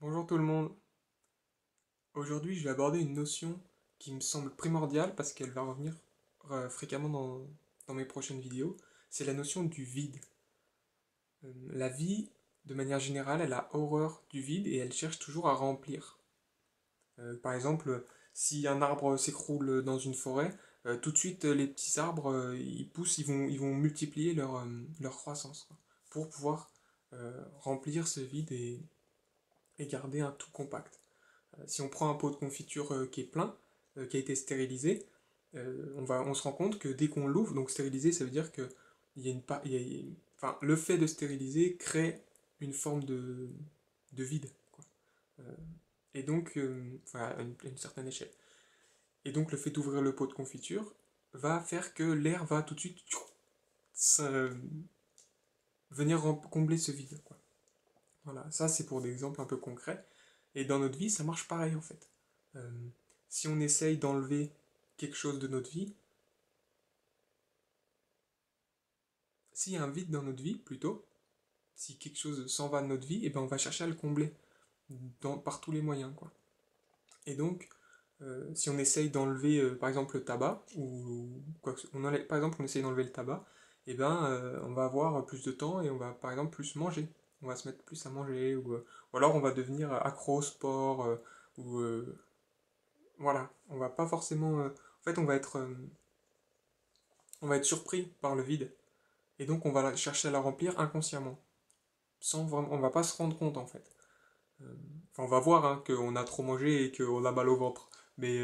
Bonjour tout le monde. Aujourd'hui, je vais aborder une notion qui me semble primordiale parce qu'elle va revenir fréquemment dans mes prochaines vidéos. C'est la notion du vide. La vie, de manière générale, elle a horreur du vide et elle cherche toujours à remplir. Par exemple, si un arbre s'écroule dans une forêt, tout de suite les petits arbres ils poussent, ils vont multiplier leur croissance quoi, pour pouvoir remplir ce vide et garder un tout compact. Si on prend un pot de confiture qui est plein, qui a été stérilisé, on se rend compte que dès qu'on l'ouvre, donc stérilisé, ça veut dire que il y a une, enfin, le fait de stériliser crée une forme de vide, quoi. Euh, et donc, enfin, à une certaine échelle. Et donc, le fait d'ouvrir le pot de confiture va faire que l'air va tout de suite venir combler ce vide, quoi. Voilà, ça c'est pour des exemples un peu concrets. Et dans notre vie, ça marche pareil en fait. Euh, si on essaye d'enlever quelque chose de notre vie, s'il y a un vide dans notre vie plutôt, si quelque chose s'en va de notre vie, et ben on va chercher à le combler par tous les moyens quoi. Et donc, si on essaye d'enlever par exemple le tabac ou quoi que par exemple on essaye d'enlever le tabac, et ben on va avoir plus de temps et on va par exemple plus manger. On va se mettre plus à manger ou alors on va devenir accro au sport ou voilà, on va pas forcément. En fait, on va être surpris par le vide. Et donc, on va chercher à la remplir inconsciemment. Sans vraiment, on va pas se rendre compte, en fait. Euh, Enfin, on va voir hein, qu'on a trop mangé et qu'on a mal au ventre. Mais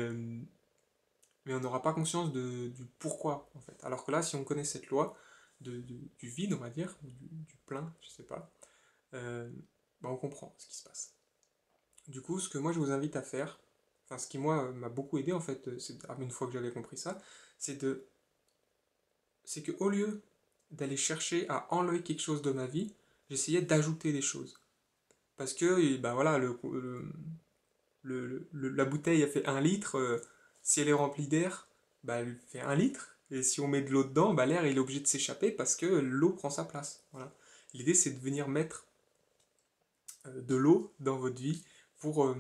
on n'aura pas conscience du pourquoi, en fait. Alors que là, si on connaît cette loi du vide, on va dire, du plein, je sais pas, euh, bah, on comprend ce qui se passe. Du coup, ce que moi je vous invite à faire, enfin ce qui moi m'a beaucoup aidé en fait, une fois que j'avais compris ça, c'est de c'est que au lieu d'aller chercher à enlever quelque chose de ma vie, j'essayais d'ajouter des choses. Parce que, bah voilà, la bouteille a fait 1 litre, si elle est remplie d'air, bah elle fait 1 litre, et si on met de l'eau dedans, bah l'air il est obligé de s'échapper parce que l'eau prend sa place. Voilà. L'idée c'est de venir mettre de l'eau dans votre vie pour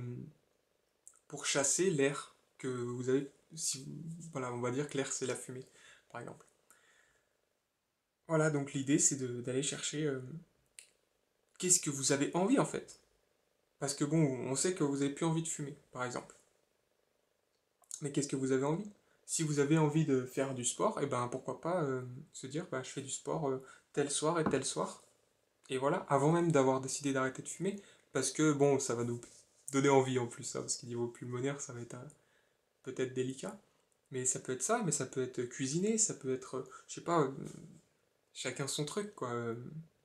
chasser l'air que vous avez. Si voilà, on va dire que l'air c'est la fumée, par exemple. Voilà, donc l'idée c'est d'aller chercher qu'est-ce que vous avez envie en fait. Parce que bon, on sait que vous avez plus envie de fumer, par exemple. Mais qu'est-ce que vous avez envie? Si vous avez envie de faire du sport, et ben pourquoi pas se dire bah, je fais du sport tel soir et tel soir. Et voilà, avant même d'avoir décidé d'arrêter de fumer, parce que bon, ça va nous donner envie en plus, ça, parce qu'au niveau pulmonaire, ça va être peut-être délicat. Mais ça peut être ça, mais ça peut être cuisiner, ça peut être, je sais pas, chacun son truc, quoi.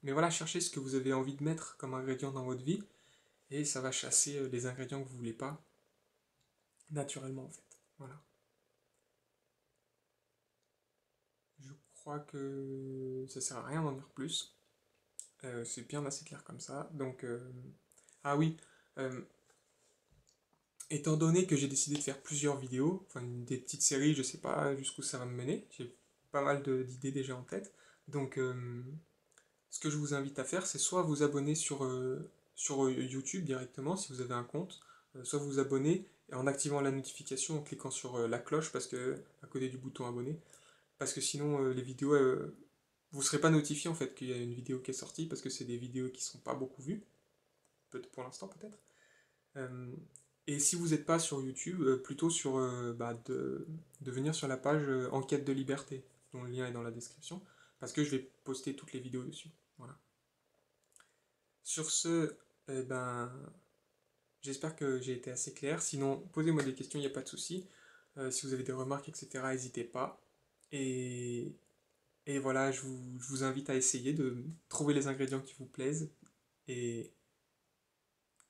Mais voilà, cherchez ce que vous avez envie de mettre comme ingrédient dans votre vie, et ça va chasser les ingrédients que vous voulez pas, naturellement, en fait. Voilà. Je crois que ça sert à rien d'en dire plus. C'est bien assez clair comme ça. Donc, ah oui, euh, étant donné que j'ai décidé de faire plusieurs vidéos, enfin des petites séries, je sais pas jusqu'où ça va me mener, j'ai pas mal d'idées déjà en tête. Donc, ce que je vous invite à faire, c'est soit vous abonner sur YouTube directement si vous avez un compte, soit vous abonner en activant la notification en cliquant sur la cloche parce que à côté du bouton abonner, parce que sinon les vidéos vous ne serez pas notifié en fait qu'il y a une vidéo qui est sortie parce que c'est des vidéos qui sont pas beaucoup vues, pour l'instant peut-être. Euh, et si vous n'êtes pas sur YouTube, plutôt sur de venir sur la page Enquête de liberté, dont le lien est dans la description, parce que je vais poster toutes les vidéos dessus. Voilà. Sur ce, eh ben, j'espère que j'ai été assez clair. Sinon, posez-moi des questions, il n'y a pas de souci. Si vous avez des remarques, etc., n'hésitez pas. Et, et voilà, je vous invite à essayer de trouver les ingrédients qui vous plaisent. Et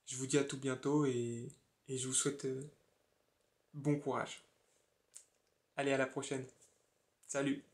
je vous dis à tout bientôt et je vous souhaite bon courage. Allez, à la prochaine. Salut!